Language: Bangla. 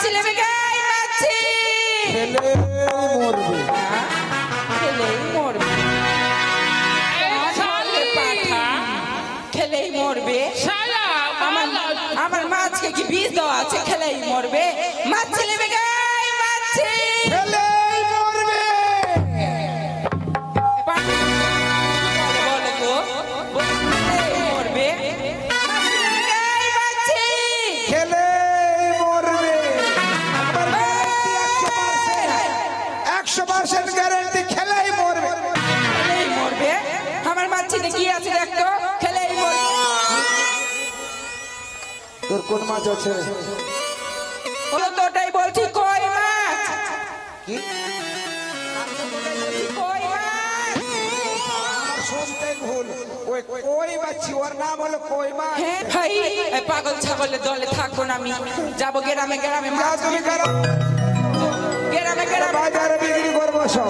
মাছি লেবে গাই মাছি খেলে মরবে খেলেই মরবে খেলেই মরবে আমার মাছকে কি বিষ দেওয়া আছে খেলেই মরবে মাছি লেবে গাই মাছি খেলে মরবে বলো তো মরবে খেলে মরবে 100% গ্যারান্টি খেলেই মরবে খেলেই মরবে আমার মাছিতে কি আছে দেখতো খেলেই মরবে তোর কোন মাছ আছে তো ওটাই বলছি কই মাছ কি কই মাছ আমার শুনতে ভুল ওই কই বাচ্চি ওর নাম হলো কই মাছ হ্যাঁ ভাই এই পাগল ছাগলের দলে থাকবো না আমি যাবো গ্রামে গ্রামে যা মাছ তুমি করো গ্রামে গ্রামে বাজারে বিক্রি করবো সব